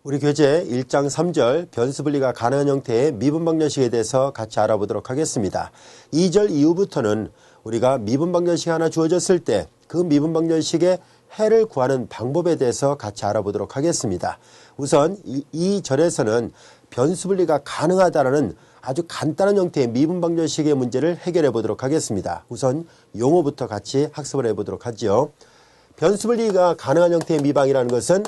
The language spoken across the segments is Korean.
우리 교재 1장 3절 변수 분리가 가능한 형태의 미분 방정식에 대해서 같이 알아보도록 하겠습니다. 2절 이후부터는 우리가 미분 방정식이 하나 주어졌을 때 그 미분 방정식의 해를 구하는 방법에 대해서 같이 알아보도록 하겠습니다. 우선 이 절에서는 변수 분리가 가능하다라는 아주 간단한 형태의 미분 방정식의 문제를 해결해 보도록 하겠습니다. 우선 용어부터 같이 학습을 해보도록 하죠. 변수 분리가 가능한 형태의 미방이라는 것은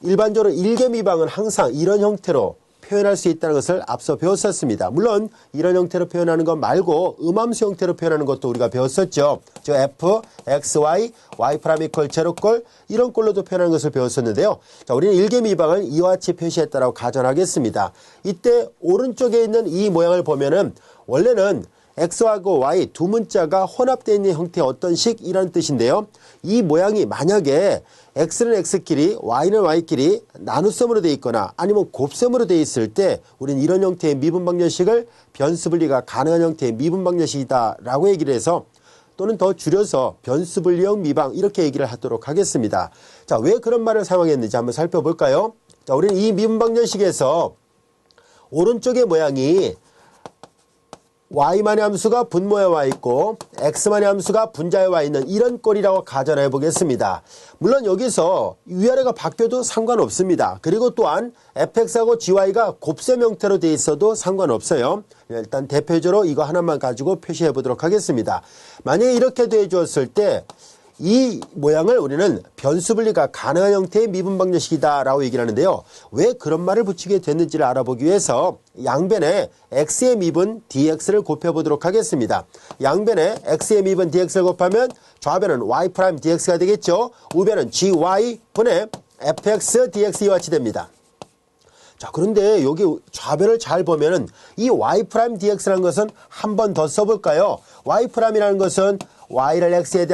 일반적으로 일개 미방은 항상 이런 형태로 표현할 수 있다는 것을 앞서 배웠었습니다. 물론 이런 형태로 표현하는 것 말고 음함수 형태로 표현하는 것도 우리가 배웠었죠. 즉 f, x, y, y' equal 제로꼴 이런 꼴로도 표현하는 것을 배웠었는데요. 자, 우리는 일개 미방을 이와 같이 표시했다라고 가정하겠습니다. 이때 오른쪽에 있는 이 모양을 보면은 원래는 x하고 y 두 문자가 혼합되어 있는 형태의 어떤 식이라는 뜻인데요. 이 모양이 만약에 x는 x끼리 y는 y끼리 나눗셈으로 되어 있거나 아니면 곱셈으로 되어 있을 때 우리는 이런 형태의 미분 방정식을 변수 분리가 가능한 형태의 미분 방정식이다 라고 얘기를 해서 또는 더 줄여서 변수 분리형 미방 이렇게 얘기를 하도록 하겠습니다. 자, 왜 그런 말을 사용했는지 한번 살펴볼까요? 자, 우리는 이 미분 방정식에서 오른쪽의 모양이 y만의 함수가 분모에 와 있고 x만의 함수가 분자에 와 있는 이런 꼴이라고 가정해 보겠습니다. 물론 여기서 위아래가 바뀌어도 상관없습니다. 그리고 또한 fx하고 gy가 곱셈 형태로 되어 있어도 상관없어요. 일단 대표적으로 이거 하나만 가지고 표시해 보도록 하겠습니다. 만약에 이렇게 되어 주었을 때 이 모양을 우리는 변수 분리가 가능한 형태의 미분 방정식이다 라고 얘기를 하는데요. 왜 그런 말을 붙이게 됐는지를 알아보기 위해서 양변에 x의 미분 dx를 곱해보도록 하겠습니다. 양변에 x의 미분 dx를 곱하면 좌변은 y' dx가 되겠죠. 우변은 gy 분의 fx dx 이와 같이 됩니다. 자, 그런데 여기 좌변을 잘 보면은 이 y' dx라는 것은 한 번 더 써볼까요? y'이라는 것은 y를 x에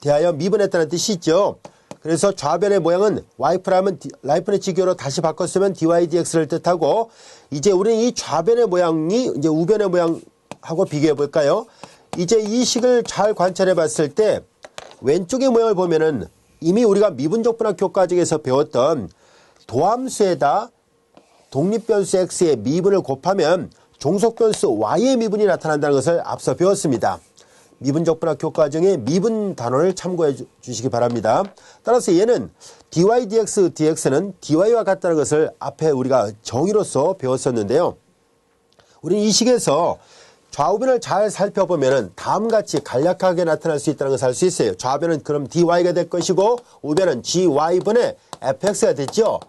대하여 미분했다는 뜻이 있죠. 그래서 좌변의 모양은 y'은 라이프니츠 기호로 다시 바꿨으면 dy dx를 뜻하고 이제 우리는 이 좌변의 모양이 이제 우변의 모양하고 비교해 볼까요? 이제 이 식을 잘 관찰해 봤을 때 왼쪽의 모양을 보면은 이미 우리가 미분적분학 교과정에서 배웠던 도함수에다 독립변수 x의 미분을 곱하면 종속변수 y의 미분이 나타난다는 것을 앞서 배웠습니다. 미분적분학 교과정의 미분 단원을 참고해 주시기 바랍니다. 따라서 얘는 dy dx, dx는 dy와 같다는 것을 앞에 우리가 정의로서 배웠었는데요. 우리는 이 식에서 좌우변을 잘 살펴보면 다음같이 간략하게 나타날 수 있다는 것을 알 수 있어요. 좌변은 그럼 dy가 될 것이고 우변은 gy분의 fx가 됐죠.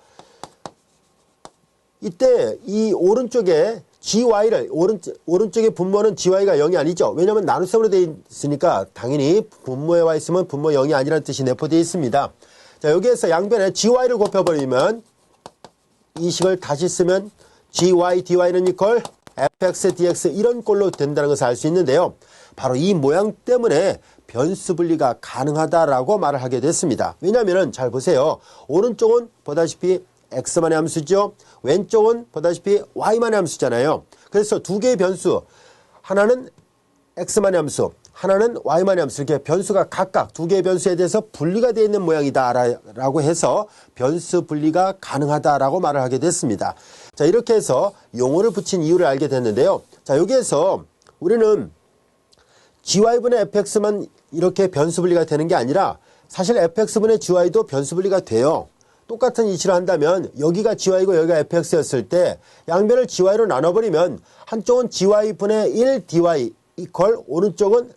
이때 이 오른쪽에 gy를 오른쪽의 분모는 gy가 0이 아니죠. 왜냐하면 나눗셈으로 되어 있으니까 당연히 분모에 와 있으면 분모 0이 아니라는 뜻이 내포되어 있습니다. 자, 여기에서 양변에 gy를 곱해버리면 이 식을 다시 쓰면 gy dy는 equal fx dx 이런 꼴로 된다는 것을 알 수 있는데요. 바로 이 모양 때문에 변수 분리가 가능하다라고 말을 하게 됐습니다. 왜냐하면 잘 보세요. 오른쪽은 보다시피 x만의 함수죠. 왼쪽은 보다시피 y만의 함수잖아요. 그래서 두 개의 변수, 하나는 x만의 함수, 하나는 y만의 함수, 이렇게 변수가 각각 두 개의 변수에 대해서 분리가 되어 있는 모양이다 라고 해서 변수 분리가 가능하다라고 말을 하게 됐습니다. 자, 이렇게 해서 용어를 붙인 이유를 알게 됐는데요. 자, 여기에서 우리는 gy분의 fx만 이렇게 변수 분리가 되는 게 아니라 사실 fx분의 gy도 변수 분리가 돼요. 똑같은 이치를 한다면 여기가 gy고 여기가 fx였을 때 양변을 gy로 나눠버리면 한쪽은 gy분의 1 dy 이퀄 오른쪽은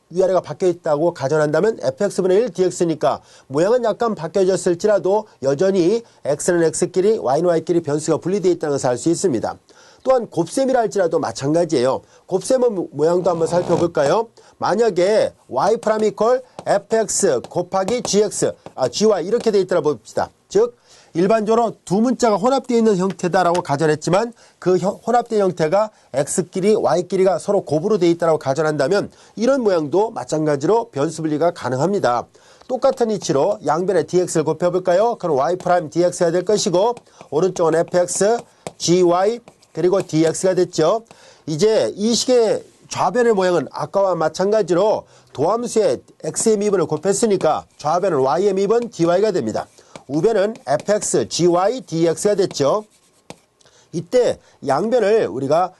위아래가 바뀌어 있다고 가정한다면 fx분의 1 dx니까 모양은 약간 바뀌어졌을지라도 여전히 x는 x끼리 y는 y끼리 변수가 분리되어 있다는 것을 알 수 있습니다. 또한 곱셈이라 할지라도 마찬가지예요. 곱셈의 모양도 한번 살펴볼까요? 만약에 y' equal fx 곱하기 gx, gy 이렇게 되어 있다고 봅시다. 즉 일반적으로 두 문자가 혼합되어 있는 형태다라고 가정했지만 그 혼합된 형태가 x끼리 y끼리가 서로 곱으로 되어 있다고 가정한다면 이런 모양도 마찬가지로 변수 분리가 가능합니다. 똑같은 이치로 양변에 dx를 곱해볼까요? 그럼 y' dx가 될 것이고 오른쪽은 fx, gy 그리고 dx가 됐죠. 이제 이 식의 좌변의 모양은 아까와 마찬가지로 도함수에 x의 미분을 곱했으니까 좌변은 y의 미분 dy가 됩니다. 우변은 fx, gy, dx가 됐죠. 이때 양변을 우리가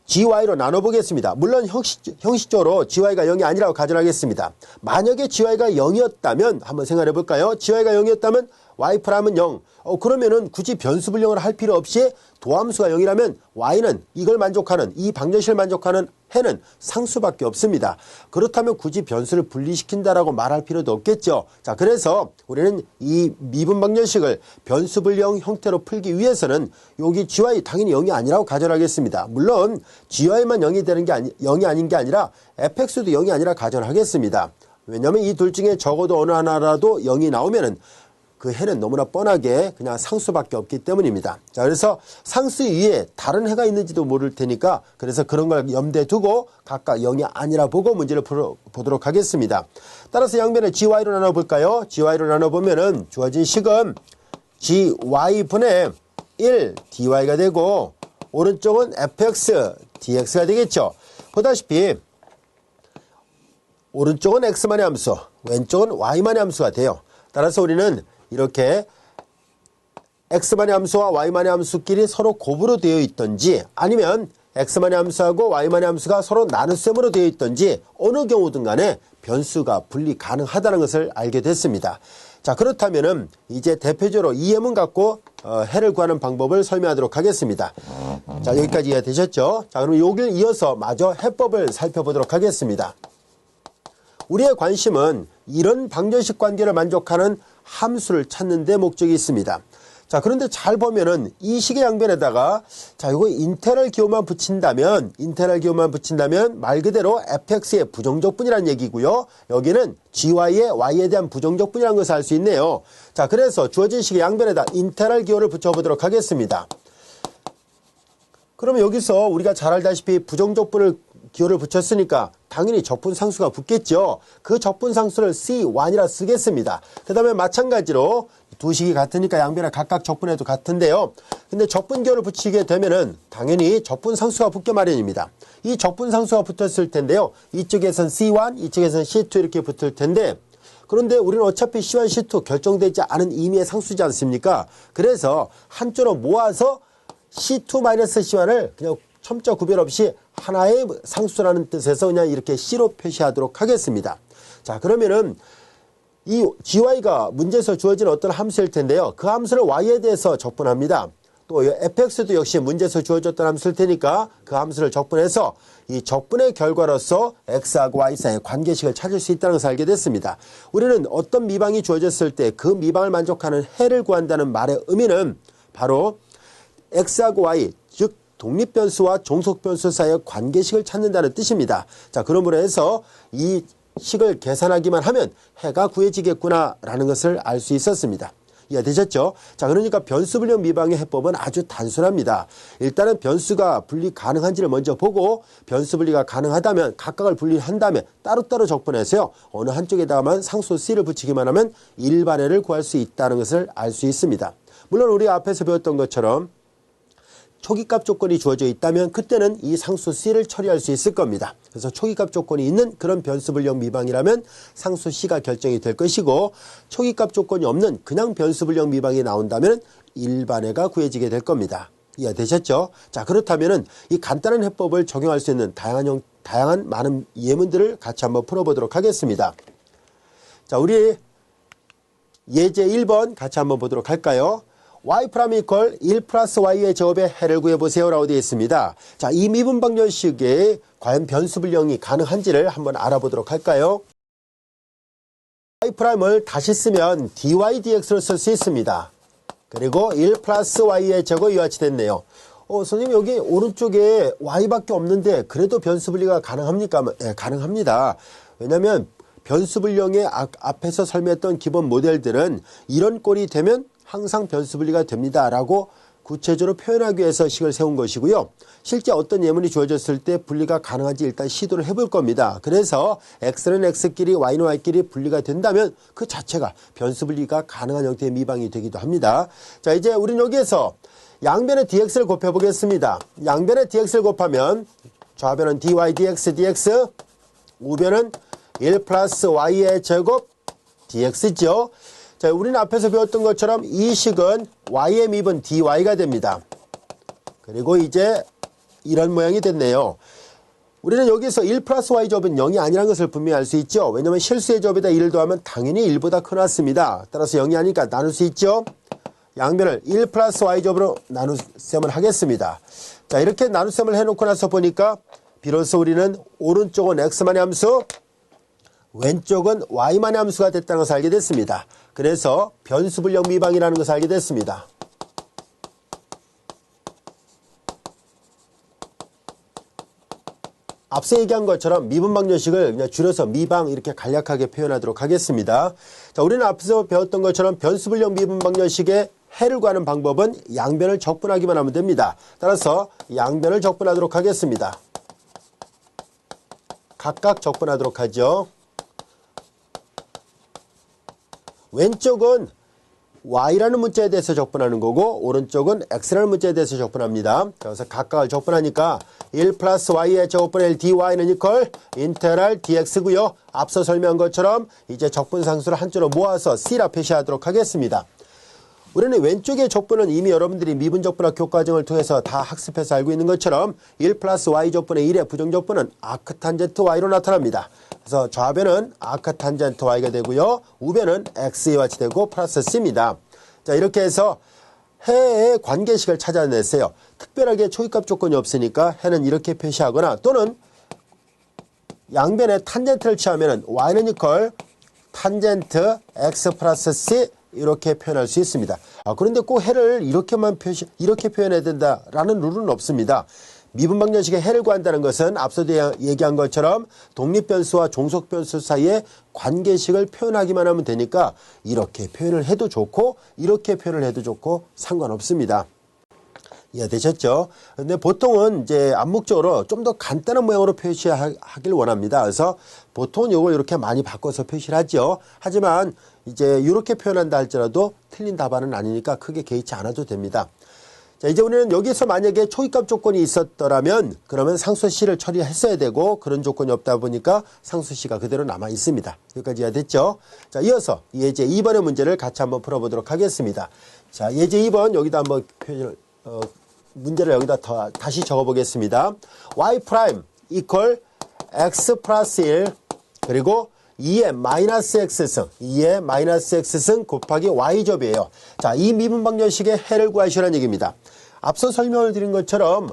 gy로 나눠보겠습니다. 물론 형식적으로 gy가 0이 아니라고 가정하겠습니다. 만약에 gy가 0이었다면 한번 생각해 볼까요? gy가 0이었다면 y'은 0. 그러면은 굳이 변수불량을 할 필요 없이 도함수가 0이라면 y는 이걸 만족하는, 이 방정식을 만족하는 해는 상수밖에 없습니다. 그렇다면 굳이 변수를 분리시킨다라고 말할 필요도 없겠죠. 자, 그래서 우리는 이 미분 방정식을 변수불량 형태로 풀기 위해서는 여기 gy 당연히 0이 아니라고 가정하겠습니다. 물론 gy만 0이 되는 게 0이 아닌 게 아니라 fx도 0이 아니라 가정하겠습니다. 왜냐하면 이 둘 중에 적어도 어느 하나라도 0이 나오면은 그 해는 너무나 뻔하게 그냥 상수밖에 없기 때문입니다. 자, 그래서 상수 위에 다른 해가 있는지도 모를 테니까 그래서 그런 걸 염두에 두고 각각 0이 아니라 보고 문제를 보도록 하겠습니다. 따라서 양변을 gy로 나눠볼까요? gy로 나눠보면은 주어진 식은 gy분의 1 dy가 되고 오른쪽은 fx dx가 되겠죠. 보다시피 오른쪽은 x만의 함수, 왼쪽은 y만의 함수가 돼요. 따라서 우리는 이렇게 x만의 함수와 y만의 함수끼리 서로 곱으로 되어 있던지 아니면 x만의 함수하고 y만의 함수가 서로 나눗셈으로 되어 있던지 어느 경우든 간에 변수가 분리 가능하다는 것을 알게 됐습니다. 자, 그렇다면은 이제 대표적으로 이 예문 갖고 해를 구하는 방법을 설명하도록 하겠습니다. 자, 여기까지 이해되셨죠? 자, 그럼 여기를 이어서 마저 해법을 살펴보도록 하겠습니다. 우리의 관심은 이런 방정식 관계를 만족하는 함수를 찾는 데 목적이 있습니다. 자, 그런데 잘 보면은 이 식의 양변에다가 자, 요거 인테그럴 기호만 붙인다면 말 그대로 fx의 부정적분이라는 얘기고요. 여기는 gy의 y에 대한 부정적분이라는 것을 알 수 있네요. 자, 그래서 주어진 식의 양변에다 인테그럴 기호를 붙여보도록 하겠습니다. 그러면 여기서 우리가 잘 알다시피 부정적분을 기호를 붙였으니까 당연히 적분상수가 붙겠죠. 그 적분상수를 C1이라 쓰겠습니다. 그 다음에 마찬가지로 두 식이 같으니까 양변에 각각 적분해도 같은데요. 근데 적분기호를 붙이게 되면은 당연히 적분상수가 붙게 마련입니다. 이 적분상수가 붙었을 텐데요. 이쪽에선 C1, 이쪽에선 C2 이렇게 붙을 텐데 그런데 우리는 어차피 C1, C2 결정되지 않은 임의의 상수지 않습니까? 그래서 한쪽으로 모아서 C2-C1을 그냥 첨자 구별 없이 하나의 상수라는 뜻에서 그냥 이렇게 C로 표시하도록 하겠습니다. 자, 그러면은 이 gy가 문제에서 주어진 어떤 함수일 텐데요. 그 함수를 y에 대해서 적분합니다. 또 fx도 역시 문제에서 주어졌던 함수일 테니까 그 함수를 적분해서 이 적분의 결과로서 x하고 y 사이의 관계식을 찾을 수 있다는 것을 알게 됐습니다. 우리는 어떤 미방이 주어졌을 때 그 미방을 만족하는 해를 구한다는 말의 의미는 바로 x하고 y, 즉 독립변수와 종속변수 사이의 관계식을 찾는다는 뜻입니다. 자, 그러므로 해서 이 식을 계산하기만 하면 해가 구해지겠구나 라는 것을 알 수 있었습니다. 이해되셨죠? 자, 그러니까 변수불량 미방의 해법은 아주 단순합니다. 일단은 변수가 분리 가능한지를 먼저 보고 변수 분리가 가능하다면 각각을 분리한 다음에 따로따로 적분해서요. 어느 한쪽에다가만 상수 C를 붙이기만 하면 일반해를 구할 수 있다는 것을 알 수 있습니다. 물론 우리 앞에서 배웠던 것처럼 초기값 조건이 주어져 있다면 그때는 이 상수 C를 처리할 수 있을 겁니다. 그래서 초기값 조건이 있는 그런 변수불량 미방이라면 상수 C가 결정이 될 것이고 초기값 조건이 없는 그냥 변수불량 미방이 나온다면 일반해가 구해지게 될 겁니다. 이해되셨죠? 자, 그렇다면은 이 간단한 해법을 적용할 수 있는 다양한 많은 예문들을 같이 한번 풀어보도록 하겠습니다. 자, 우리 예제 1번 같이 한번 보도록 할까요? y' 이퀄 1 플러스 y의 제곱의 해를 구해보세요 라고 되어 있습니다. 자, 이 미분 방정식에 과연 변수불량이 가능한지를 한번 알아보도록 할까요? y'을 다시 쓰면 dy dx를 쓸 수 있습니다. 그리고 1 플러스 y의 제곱이 이와 같이 됐네요. 선생님 여기 오른쪽에 y밖에 없는데 그래도 변수분리가 가능합니까? 네, 가능합니다. 왜냐하면 변수불량의 앞에서 설명했던 기본 모델들은 이런 꼴이 되면 항상 변수분리가 됩니다 라고 구체적으로 표현하기 위해서 식을 세운 것이고요. 실제 어떤 예문이 주어졌을 때 분리가 가능한지 일단 시도를 해볼 겁니다. 그래서 x는 x끼리 y는 y끼리 분리가 된다면 그 자체가 변수분리가 가능한 형태의 미방이 되기도 합니다. 자, 이제 우리는 여기에서 양변의 dx를 곱해보겠습니다. 양변의 dx를 곱하면 좌변은 dy dx 우변은 1 플러스 y의 제곱 dx죠. 자, 우리는 앞에서 배웠던 것처럼 이 식은 y의 미분 dy가 됩니다. 그리고 이제 이런 모양이 됐네요. 우리는 여기서 1 플러스 y 제곱은 0이 아니라는 것을 분명히 알 수 있죠. 왜냐하면 실수의 제곱에다 1을 더하면 당연히 1보다 커놨습니다. 따라서 0이 아니니까 나눌 수 있죠. 양변을 1 플러스 y 제곱으로 나눗셈을 하겠습니다. 자, 이렇게 나눗셈을 해놓고 나서 보니까 비로소 우리는 오른쪽은 x만의 함수, 왼쪽은 y만의 함수가 됐다는 것을 알게 됐습니다. 그래서 변수불량 미방이라는 것을 알게 됐습니다. 앞서 얘기한 것처럼 미분방정식을 그냥 줄여서 미방 이렇게 간략하게 표현하도록 하겠습니다. 자, 우리는 앞서 배웠던 것처럼 변수불량 미분방정식의 해를 구하는 방법은 양변을 적분하기만 하면 됩니다. 따라서 양변을 적분하도록 하겠습니다. 각각 적분하도록 하죠. 왼쪽은 y라는 문자에 대해서 적분하는 거고 오른쪽은 x라는 문자에 대해서 적분합니다. 그래서 각각을 적분하니까 1 플러스 y의 제곱분의 1 dy는 이퀄 인테그랄 dx고요. 앞서 설명한 것처럼 이제 적분상수를 한줄로 모아서 c라 표시하도록 하겠습니다. 우리는 왼쪽의 적분은 이미 여러분들이 미분적분학 교과정을 통해서 다 학습해서 알고 있는 것처럼 1 플러스 y 적분의 1의 부정적분은 아크탄젠트 y로 나타납니다. 그래서 좌변은 아크탄젠트 y가 되고요. 우변은 x의 같이 되고 플러스 c입니다. 자, 이렇게 해서 해의 관계식을 찾아냈어요. 특별하게 초이값 조건이 없으니까 해는 이렇게 표시하거나 또는 양변에 탄젠트를 취하면 y는 이퀄 탄젠트 x 플러스 c 이렇게 표현할 수 있습니다. 그런데 꼭 해를 이렇게 표현해야 된다라는 룰은 없습니다. 미분방정식의 해를 구한다는 것은 앞서 얘기한 것처럼 독립변수와 종속변수 사이의 관계식을 표현하기만 하면 되니까 이렇게 표현을 해도 좋고 이렇게 표현을 해도 좋고 상관없습니다. 이해되셨죠? 근데 보통은 이제 암묵적으로 좀 더 간단한 모양으로 표시하길 원합니다. 그래서 보통은 이걸 이렇게 많이 바꿔서 표시를 하죠. 하지만 이제 이렇게 표현한다 할지라도 틀린 답안은 아니니까 크게 개의치 않아도 됩니다. 자, 이제 우리는 여기서 만약에 초이값 조건이 있었더라면 그러면 상수 C를 처리했어야 되고 그런 조건이 없다 보니까 상수 C가 그대로 남아 있습니다. 여기까지 이해됐죠? 자, 이어서 예제 2번의 문제를 같이 한번 풀어보도록 하겠습니다. 자, 예제 2번 여기다 한번 문제를 여기다 다시 적어보겠습니다. y 프라임 이퀄 x 플러스 1 그리고 2의 마이너스 x승 2의 마이너스 x승 곱하기 y제곱이에요. 자, 이 미분방정식의 해를 구하시라는 얘기입니다. 앞서 설명을 드린 것처럼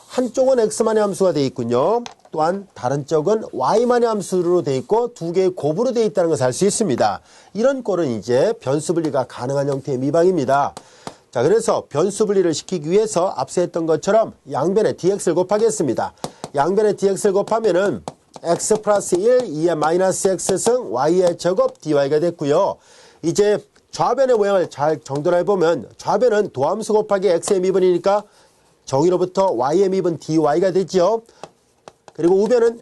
한쪽은 x만의 함수가 되어 있군요. 또한 다른 쪽은 y만의 함수로 되어 있고 두 개의 곱으로 되어 있다는 것을 알 수 있습니다. 이런 꼴은 이제 변수분리가 가능한 형태의 미방입니다. 자, 그래서 변수분리를 시키기 위해서 앞서 했던 것처럼 양변에 dx를 곱하겠습니다. 양변에 dx를 곱하면은 x 플러스 1, 2의 마이너스 x승 y의 제곱 dy가 됐고요. 이제 좌변의 모양을 잘 정돈해보면 좌변은 도함수 곱하기 x의 미분이니까 정의로부터 y의 미분 dy가 되죠. 그리고 우변은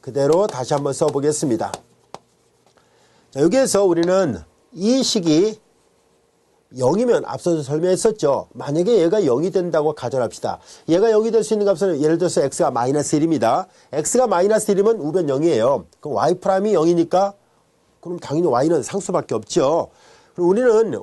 그대로 다시 한번 써보겠습니다. 자, 여기에서 우리는 이 식이 0이면 앞서서 설명했었죠. 만약에 얘가 0이 된다고 가정합시다. 얘가 0이 될 수 있는 값은 예를 들어서 x가 마이너스 1입니다. x가 마이너스 1이면 우변 0이에요. 그럼 y 프라임이 0이니까 그럼 당연히 y는 상수밖에 없죠. 그럼 우리는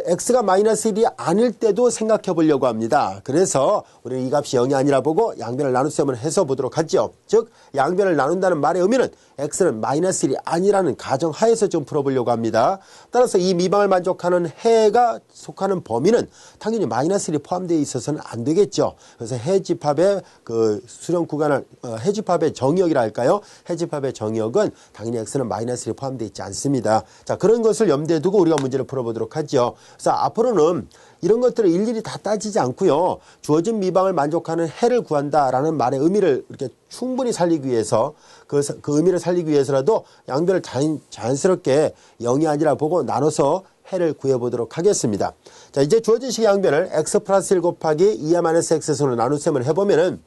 x가 마이너스 1이 아닐 때도 생각해 보려고 합니다. 그래서 우리는 이 값이 0이 아니라 보고 양변을 나눗셈을 해서 보도록 하죠. 즉 양변을 나눈다는 말의 의미는 x는 마이너스 1이 아니라는 가정하에서 좀 풀어보려고 합니다. 따라서 이 미방을 만족하는 해가 속하는 범위는 당연히 마이너스 1이 포함되어 있어서는 안 되겠죠. 그래서 해집합의 그 수렴 구간을 해집합의 정의역이라 할까요? 해집합의 정의역은 당연히 x는 마이너스 1이 포함되어 있지 않습니다. 자, 그런 것을 염두에 두고 우리가 문제를 풀어보도록 하죠. 그래서 앞으로는 이런 것들을 일일이 다 따지지 않고요. 주어진 미방을 만족하는 해를 구한다라는 말의 의미를 이렇게 충분히 살리기 위해서 그 의미를 살리기 위해서라도 양변을 자연스럽게 0이 아니라 보고 나눠서 해를 구해보도록 하겠습니다. 자, 이제 주어진 식의 양변을 x 플러스 1 곱하기 2의 마이너스 x승으로 나눗셈을 해보면은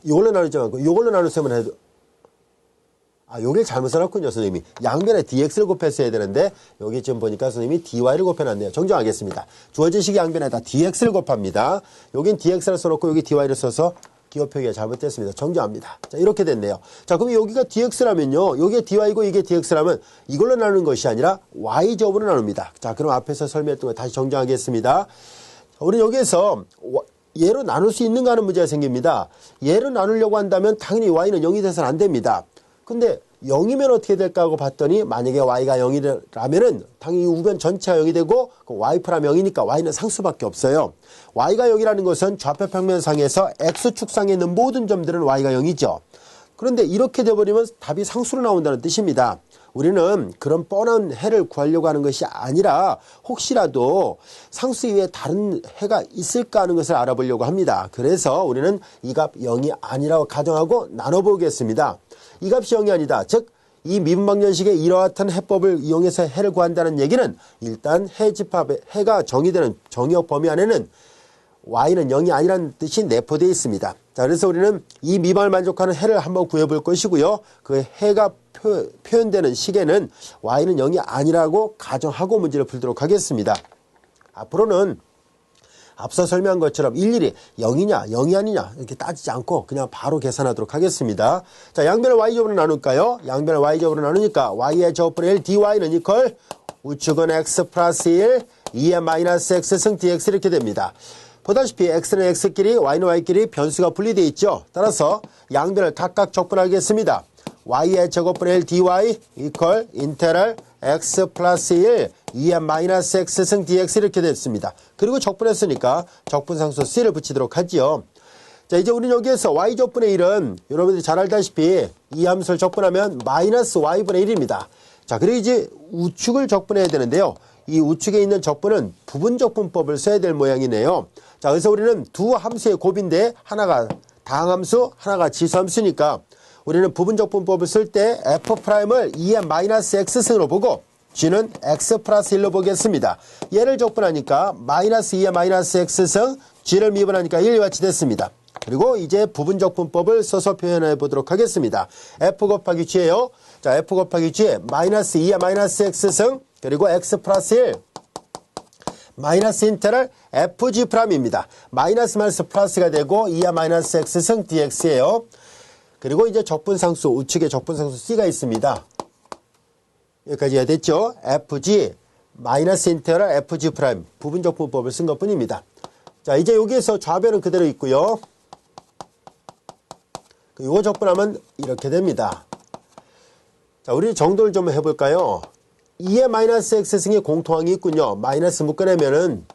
이걸로 나누지 않고 이걸로 나눗셈을 해도 여기를 잘못 써놨군요, 선생님이. 양변에 dx를 곱했어야 되는데, 여기 지금 보니까 선생님이 dy를 곱해놨네요. 정정하겠습니다. 주어진 식의 양변에다 dx를 곱합니다. 여긴 dx를 써놓고 여기 dy를 써서 기호 표기가 잘못됐습니다. 정정합니다. 자, 이렇게 됐네요. 자, 그럼 여기가 dx라면요. 여기에 dy고 이게 dx라면 이걸로 나누는 것이 아니라 y제곱으로 나눕니다. 자, 그럼 앞에서 설명했던 거 다시 정정하겠습니다. 우리 여기에서 얘로 나눌 수 있는가 하는 문제가 생깁니다. 얘로 나누려고 한다면 당연히 y는 0이 돼서는 안 됩니다. 근데 0이면 어떻게 될까 하고 봤더니 만약에 y가 0이라면은 당연히 우변 전체가 0이 되고 y 프라임 0이니까 y는 상수밖에 없어요. y가 0이라는 것은 좌표 평면상에서 x축상에 있는 모든 점들은 y가 0이죠. 그런데 이렇게 돼버리면 답이 상수로 나온다는 뜻입니다. 우리는 그런 뻔한 해를 구하려고 하는 것이 아니라 혹시라도 상수 이외에 다른 해가 있을까 하는 것을 알아보려고 합니다. 그래서 우리는 이 값 0이 아니라고 가정하고 나눠보겠습니다. 이 값이 0이 아니다. 즉 이 미분방정식의 이러한 해법을 이용해서 해를 구한다는 얘기는 일단 해 집합의 해가 정의되는 정의역 범위 안에는 y는 0이 아니라는 뜻이 내포되어 있습니다. 자, 그래서 우리는 이 미방을 만족하는 해를 한번 구해볼 것이고요. 그 해가 표현되는 시계는 y는 0이 아니라고 가정하고 문제를 풀도록 하겠습니다. 앞으로는 앞서 설명한 것처럼 일일이 0이냐 0이 아니냐 이렇게 따지지 않고 그냥 바로 계산하도록 하겠습니다. 자, 양변을 y제곱으로 나눌까요? 양변을 y제곱으로 나누니까 y의 제곱분의 1 dy는 이퀄 우측은 x 플러스 1 2의 마이너스 x승 dx 이렇게 됩니다. 보다시피 x는 x끼리 y는 y끼리 변수가 분리되어 있죠. 따라서 양변을 각각 적분하겠습니다. y의 제곱분의 1 dy 이퀄 인테럴 x 플러스 1 2의 마이너스 x승 dx 이렇게 됐습니다. 그리고 적분했으니까 적분상수 c를 붙이도록 하지요. 자, 이제 우리는 여기에서 y제곱분의 1은 여러분들이 잘 알다시피 이 함수를 적분하면 마이너스 y분의 1입니다. 자, 그리고 이제 우측을 적분해야 되는데요. 이 우측에 있는 적분은 부분적분법을 써야 될 모양이네요. 자, 그래서 우리는 두 함수의 곱인데 하나가 다항함수, 하나가 지수함수니까 우리는 부분적분법을 쓸 때 f'을 2의 마이너스 x승으로 보고 g는 x 플러스 1로 보겠습니다. 얘를 적분하니까 마이너스 2의 마이너스 x승, g를 미분하니까 1과 같이 됐습니다. 그리고 이제 부분적분법을 써서 표현해 보도록 하겠습니다. f 곱하기 g예요. 자, f 곱하기 g에 마이너스 2의 마이너스 x승 그리고 x 플러스 1 마이너스 인테럴 fg 프라임입니다. 마이너스 마이너스 플러스가 되고 2의 마이너스 x승 dx예요. 그리고 이제 적분상수 우측에 적분상수 c가 있습니다. 여기까지 해야 됐죠. fg 마이너스 인테럴 fg 프라임 부분적분법을 쓴 것뿐입니다. 자, 이제 여기에서 좌변은 그대로 있고요. 이거 적분하면 이렇게 됩니다. 자, 우리 정도를 좀 해볼까요? 2의 마이너스 x승의 공통항이 있군요. 마이너스 묶어내면은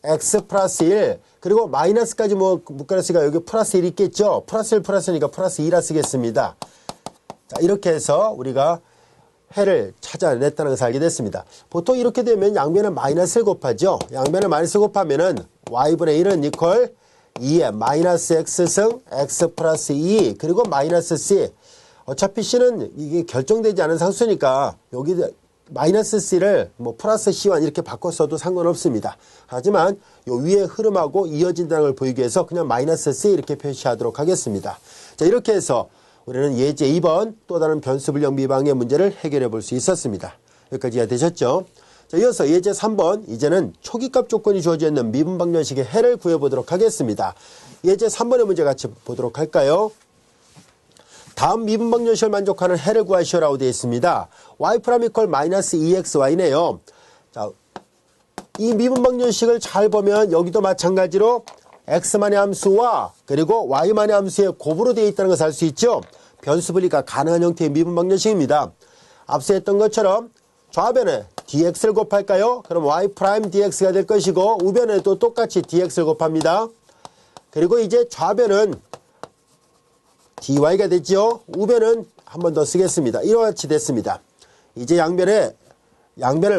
x 플러스 1 그리고 마이너스까지 뭐 묶어냈으니까 여기 플러스 1 있겠죠. 플러스 1 플러스니까 플러스 2라 쓰겠습니다. 자, 이렇게 해서 우리가 해를 찾아냈다는 것을 알게 됐습니다. 보통 이렇게 되면 양변에 마이너스를 곱하죠. 양변에 마이너스 곱하면은 y분의 1은 이퀄 2의 마이너스 x승 x 플러스 2 그리고 마이너스 c. 어차피 c는 이게 결정되지 않은 상수니까 여기 마이너스 c를 뭐 플러스 c1 이렇게 바꿨어도 상관없습니다. 하지만 요 위의 흐름하고 이어진다는 걸 보이기 위해서 그냥 마이너스 c 이렇게 표시하도록 하겠습니다. 자, 이렇게 해서 우리는 예제 2번 또 다른 변수불량 미방의 문제를 해결해 볼 수 있었습니다. 여기까지 이해되셨죠? 자, 이어서 예제 3번 이제는 초기값 조건이 주어져 있는 미분방정식의 해를 구해보도록 하겠습니다. 예제 3번의 문제 같이 보도록 할까요? 다음 미분방정식을 만족하는 해를 구하시오라고 되어 있습니다. y 프라임 이퀄 마이너스 2xy네요. 자, 이 미분방정식을 잘 보면 여기도 마찬가지로 x만의 함수와 그리고 y만의 함수의 곱으로 되어 있다는 것을 알 수 있죠. 변수 분리가 가능한 형태의 미분방정식입니다. 앞서 했던 것처럼 좌변에 dx를 곱할까요? 그럼 y 프라임 dx가 될 것이고 우변에도 똑같이 dx를 곱합니다. 그리고 이제 좌변은 dy가 됐죠. 우변은 한 번 더 쓰겠습니다. 이와 같이 됐습니다. 이제 양변을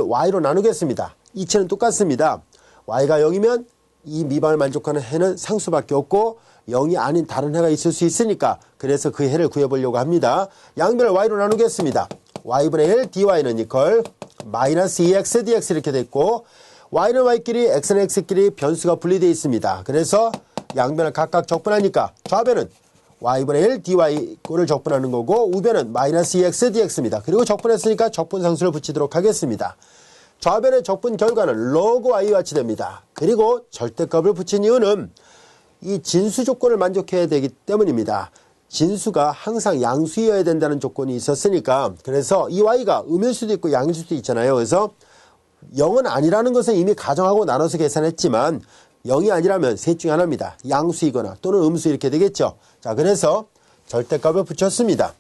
y로 나누겠습니다. 이치는 똑같습니다. y가 0이면 이 미방을 만족하는 해는 상수밖에 없고 0이 아닌 다른 해가 있을 수 있으니까 그래서 그 해를 구해보려고 합니다. 양변을 y로 나누겠습니다. y분의 1 dy는 이퀄 마이너스 2x dx 이렇게 됐고 y는 y끼리 x는 x끼리 변수가 분리되어 있습니다. 그래서 양변을 각각 적분하니까 좌변은 y분의 1 dy를 적분하는 거고 우변은 마이너스 2x dx입니다. 그리고 적분했으니까 적분상수를 붙이도록 하겠습니다. 좌변의 적분 결과는 로그 y와 같이 됩니다. 그리고 절대값을 붙인 이유는 이 진수 조건을 만족해야 되기 때문입니다. 진수가 항상 양수여야 된다는 조건이 있었으니까, 그래서 이 y가 음일 수도 있고 양일 수도 있잖아요. 그래서 0은 아니라는 것은 이미 가정하고 나눠서 계산했지만 0이 아니라면 셋 중에 하나입니다. 양수이거나 또는 음수 이렇게 되겠죠. 자, 그래서 절대값을 붙였습니다.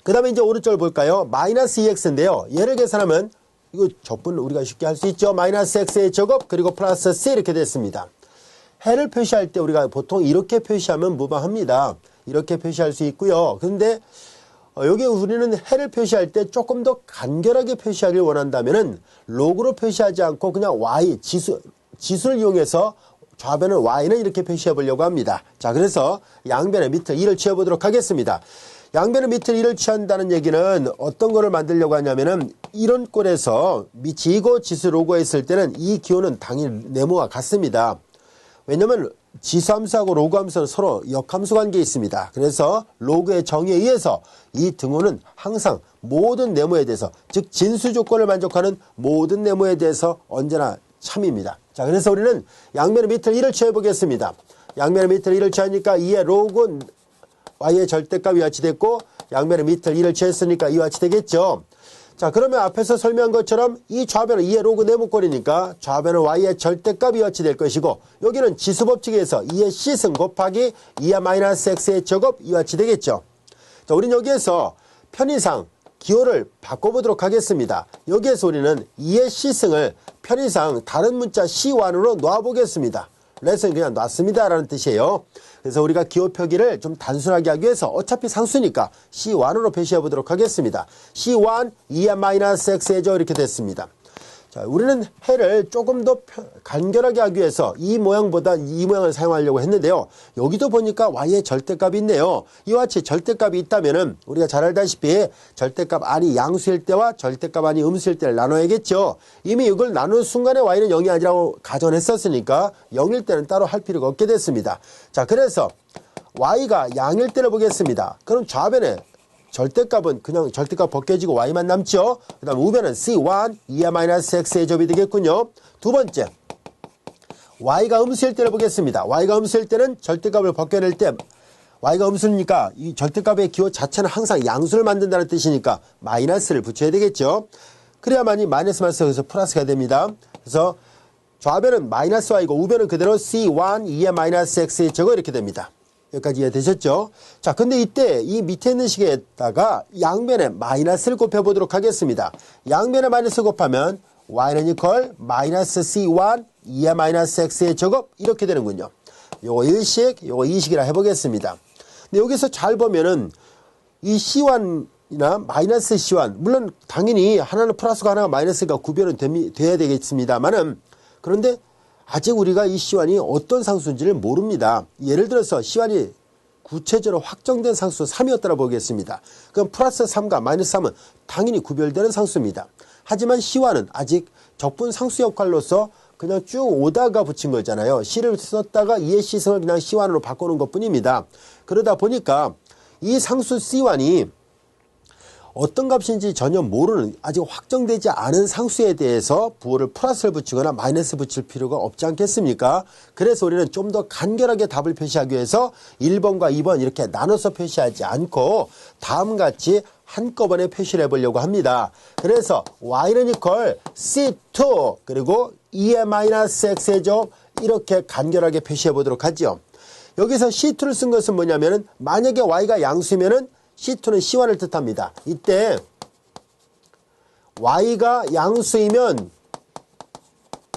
그 다음에 이제 오른쪽을 볼까요? 마이너스 2x인데요. 얘를 계산하면 이거 적분 우리가 쉽게 할 수 있죠. 마이너스 x의 제곱 그리고 플러스 c 이렇게 됐습니다. 해를 표시할 때 우리가 보통 이렇게 표시하면 무방합니다. 이렇게 표시할 수 있고요. 근데 여기 우리는 해를 표시할 때 조금 더 간결하게 표시하길 원한다면은 로그로 표시하지 않고 그냥 y 지수를 이용해서 좌변은 y는 이렇게 표시해 보려고 합니다. 자, 그래서 양변의 밑을 2를 취해 보도록 하겠습니다. 양변의 밑을 2를 취한다는 얘기는 어떤 거를 만들려고 하냐면은 이런 꼴에서 지고 지수 로그가 있을 때는 이 기호는 당연히 네모와 같습니다. 왜냐면 지수함수하고 로그함수는 서로 역함수 관계에 있습니다. 그래서 로그의 정의에 의해서 이 등호는 항상 모든 네모에 대해서, 즉 진수 조건을 만족하는 모든 네모에 대해서 언제나 참입니다. 자, 그래서 우리는 양면의 밑을 1을 취해 보겠습니다. 양면의 밑을 1을 취하니까 2의 로그 y의 절대값이 이와 같이 됐고, 양면의 밑을 1을 취했으니까 이와 같이 되겠죠. 자, 그러면 앞에서 설명한 것처럼 이 좌변은 2의 로그 네모꼴이니까 좌변은 y의 절대값이 이와 같이 될 것이고, 여기는 지수법칙에 의해서 2의 c승 곱하기 2의 마이너스 x의 제곱 이와 같이 되겠죠. 자, 우리는 여기에서 편의상 기호를 바꿔보도록 하겠습니다. 여기에서 우리는 2의 c승을 편의상 다른 문자 c1으로 놔보겠습니다. 렛은 그냥 놨습니다 라는 뜻이에요. 그래서 우리가 기호 표기를 좀 단순하게 하기 위해서 어차피 상수니까 C1으로 표시해 보도록 하겠습니다. C1 2의 마이너스 x죠 이렇게 됐습니다. 자, 우리는 해를 조금 더 간결하게 하기 위해서 이 모양보다 이 모양을 사용하려고 했는데요. 여기도 보니까 y의 절대값이 있네요. 이와 같이 절대값이 있다면은 우리가 잘 알다시피 절대값 아니 양수일 때와 절대값 아니 음수일 때를 나눠야겠죠. 이미 이걸 나누는 순간에 y는 0이 아니라고 가정했었으니까 0일 때는 따로 할 필요가 없게 됐습니다. 자, 그래서 y가 양일 때를 보겠습니다. 그럼 좌변에 절대값은 그냥 절대값 벗겨지고 y만 남죠. 그 다음 우변은 c1 2의 마이너스 x의 제곱이 되겠군요. 두 번째, y가 음수일 때를 보겠습니다. y가 음수일 때는 절대값을 벗겨낼 때 y가 음수니까 이 절대값의 기호 자체는 항상 양수를 만든다는 뜻이니까 마이너스를 붙여야 되겠죠. 그래야만이 마이너스 마이너스에서 플러스가 됩니다. 그래서 좌변은 마이너스 y고 우변은 그대로 c1 2의 마이너스 x의 제곱 이렇게 됩니다. 여기까지 이해되셨죠? 자, 근데 이때 이 밑에 있는 식에다가 양변에 마이너스를 곱해보도록 하겠습니다. 양변에 마이너스 곱하면 y는 이퀄 마이너스 c1 2의 마이너스 x의 제곱 이렇게 되는군요. 요거 1식, 요거 2식이라 해보겠습니다. 근데 여기서 잘 보면은 이 c1이나 마이너스 c1, 물론 당연히 하나는 플러스가 하나가 마이너스가 구별은 돼야 되겠습니다만은, 그런데 아직 우리가 이 C1이 어떤 상수인지를 모릅니다. 예를 들어서 C1이 구체적으로 확정된 상수 3이었다고 보겠습니다. 그럼 플러스 3과 마이너스 3은 당연히 구별되는 상수입니다. 하지만 C1은 아직 적분 상수 역할로서 그냥 쭉 오다가 붙인 거잖아요. C를 썼다가 2의 C승을 그냥 C1으로 바꾸는 것 뿐입니다. 그러다 보니까 이 상수 C1이 어떤 값인지 전혀 모르는, 아직 확정되지 않은 상수에 대해서 부호를 플러스를 붙이거나 마이너스 붙일 필요가 없지 않겠습니까? 그래서 우리는 좀 더 간결하게 답을 표시하기 위해서 1번과 2번 이렇게 나눠서 표시하지 않고 다음같이 한꺼번에 표시를 해보려고 합니다. 그래서 y는 이퀄 c2 그리고 2의 마이너스 x죠. 이렇게 간결하게 표시해 보도록 하죠. 여기서 c2를 쓴 것은 뭐냐면은 만약에 y가 양수면은 C2는 C1을 뜻합니다. 이때 y가 양수이면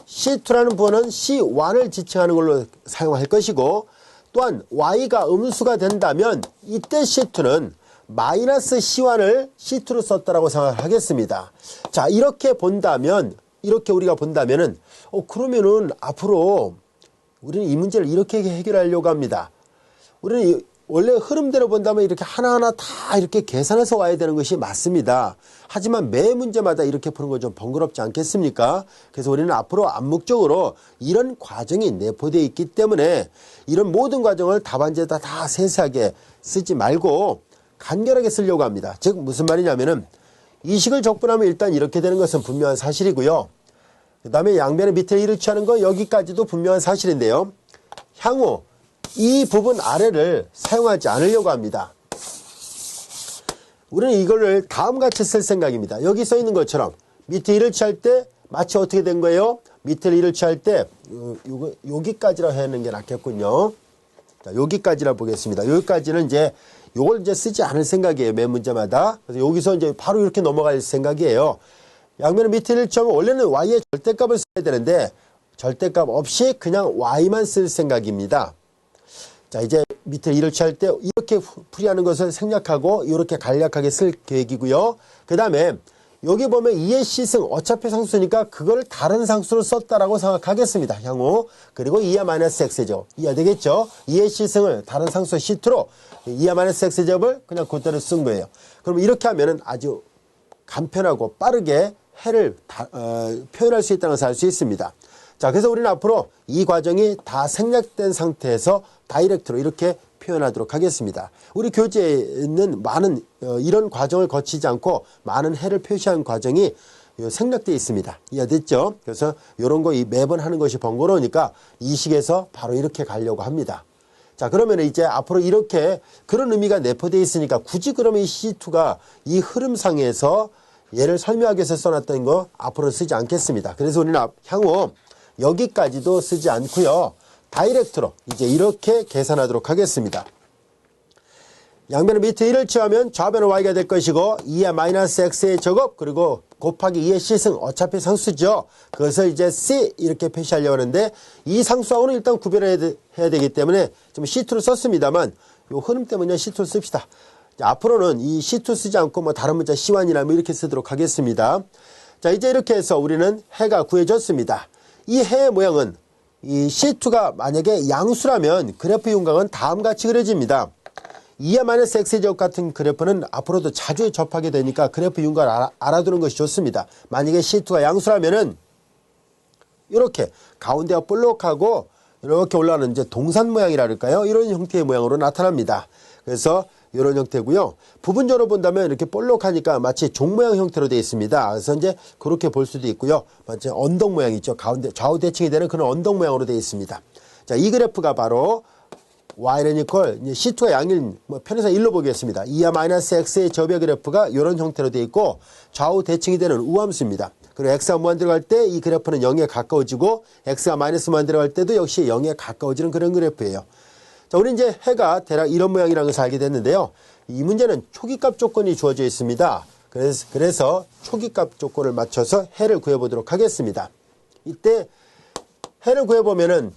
C2라는 부호는 C1을 지칭하는 걸로 사용할 것이고, 또한 y가 음수가 된다면 이때 C2는 마이너스 C1을 C2로 썼다라고 생각하겠습니다. 자, 이렇게 본다면, 이렇게 우리가 본다면은 그러면은 앞으로 우리는 이 문제를 이렇게 해결하려고 합니다. 우리는 원래 흐름대로 본다면 이렇게 하나하나 다 이렇게 계산해서 와야 되는 것이 맞습니다. 하지만 매 문제마다 이렇게 푸는 건 좀 번거롭지 않겠습니까? 그래서 우리는 앞으로 암묵적으로 이런 과정이 내포되어 있기 때문에 이런 모든 과정을 답안지에다 다 세세하게 쓰지 말고 간결하게 쓰려고 합니다. 즉 무슨 말이냐면은 이 식을 적분하면 일단 이렇게 되는 것은 분명한 사실이고요. 그 다음에 양변의 밑에 1을 취하는 거 여기까지도 분명한 사실인데요. 향후 이 부분 아래를 사용하지 않으려고 합니다. 우리는 이거를 다음같이 쓸 생각입니다. 여기 써 있는 것처럼 밑에 1을 취할 때 마치 어떻게 된 거예요? 밑에 1을 취할 때 여기까지라 해야 하는 게 낫겠군요. 자, 여기까지라 보겠습니다. 여기까지는 이제 요걸 이제 쓰지 않을 생각이에요. 매 문제마다. 그래서 여기서 이제 바로 이렇게 넘어갈 생각이에요. 양면은 밑에 1을 취하면 원래는 y의 절대값을 써야 되는데 절대값 없이 그냥 y만 쓸 생각입니다. 자, 이제 밑에 1을 취할 때 이렇게 풀이하는 것을 생략하고 이렇게 간략하게 쓸 계획이고요. 그 다음에 여기 보면 2의 시승 어차피 상수니까 그걸 다른 상수로 썼다라고 생각하겠습니다. 향후. 그리고 2의 마이너스 x제곱. 이해되겠죠? 2의 시승을 다른 상수 C2로 2의 마이너스 x제곱을 그냥 그대로 쓴 거예요. 그럼 이렇게 하면은 아주 간편하고 빠르게 해를 표현할 수 있다는 것을 알 수 있습니다. 자, 그래서 우리는 앞으로 이 과정이 다 생략된 상태에서 다이렉트로 이렇게 표현하도록 하겠습니다. 우리 교재에는 많은 이런 과정을 거치지 않고 많은 해를 표시한 과정이 생략되어 있습니다. 이해됐죠? 그래서 이런 거 매번 하는 것이 번거로우니까 이 식에서 바로 이렇게 가려고 합니다. 자, 그러면 이제 앞으로 이렇게 그런 의미가 내포되어 있으니까 굳이 그러면 이 C2가 이 흐름상에서 얘를 설명하기 위해서 써놨던 거 앞으로 쓰지 않겠습니다. 그래서 우리는 향후 여기까지도 쓰지 않고요. 다이렉트로 이제 이렇게 계산하도록 하겠습니다. 양변을 밑에 1을 취하면 좌변은 y가 될 것이고 2의 마이너스 x의 제곱 그리고 곱하기 2의 c승 어차피 상수죠. 그것을 이제 c 이렇게 표시하려고 하는데 이 상수하고는 일단 구별해야 되기 때문에 좀 c2를 썼습니다만 이 흐름 때문에 c2를 씁시다. 자, 앞으로는 이 c2 쓰지 않고 뭐 다른 문자 c1이나 뭐 이렇게 쓰도록 하겠습니다. 자, 이제 이렇게 해서 우리는 해가 구해졌습니다. 이 해의 모양은 이 C2가 만약에 양수라면 그래프 윤곽은 다음같이 그려집니다. 2의 마이너스 x제곱 같은 그래프는 앞으로도 자주 접하게 되니까 그래프 윤곽을 알아두는 것이 좋습니다. 만약에 C2가 양수라면은 이렇게 가운데가 볼록하고 이렇게 올라가는 이제 동산 모양이라 할까요? 이런 형태의 모양으로 나타납니다. 그래서 이런 형태고요. 부분적으로 본다면 이렇게 볼록하니까 마치 종 모양 형태로 되어 있습니다. 그래서 이제 그렇게 볼 수도 있고요. 마치 언덕 모양 있죠. 가운데 좌우 대칭이 되는 그런 언덕 모양으로 되어 있습니다. 자, 이 그래프가 바로 y는 이퀄 C2가 양일 편에서 1로 보겠습니다. 2와 마이너스 x의 접의 그래프가 이런 형태로 되어 있고 좌우 대칭이 되는 우함수입니다. 그리고 x가 무한 들어갈 때 이 그래프는 0에 가까워지고 x가 마이너스 무한 들어갈 때도 역시 0에 가까워지는 그런 그래프예요. 자, 우리 이제 해가 대략 이런 모양이라는 것을 알게 됐는데요. 이 문제는 초기값 조건이 주어져 있습니다. 그래서 초기값 조건을 맞춰서 해를 구해보도록 하겠습니다. 이때 해를 구해보면은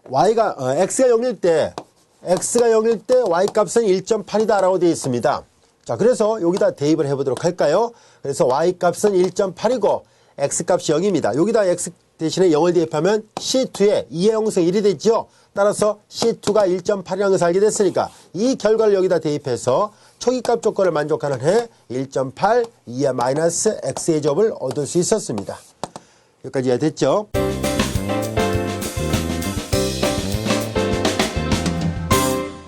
x가 0일 때 y 값은 1.8이다 라고 되어 있습니다. 자, 그래서 여기다 대입을 해보도록 할까요? 그래서 y 값은 1.8이고 x 값이 0입니다. 여기다 x 대신에 0을 대입하면 C2에 2의 형성 1이 되죠. 따라서 C2가 1.8이라는 것을 알게 됐으니까 이 결과를 여기다 대입해서 초기값 조건을 만족하는 해 1.8 2의 마이너스 x의 제곱을 얻을 수 있었습니다. 여기까지 이해됐죠?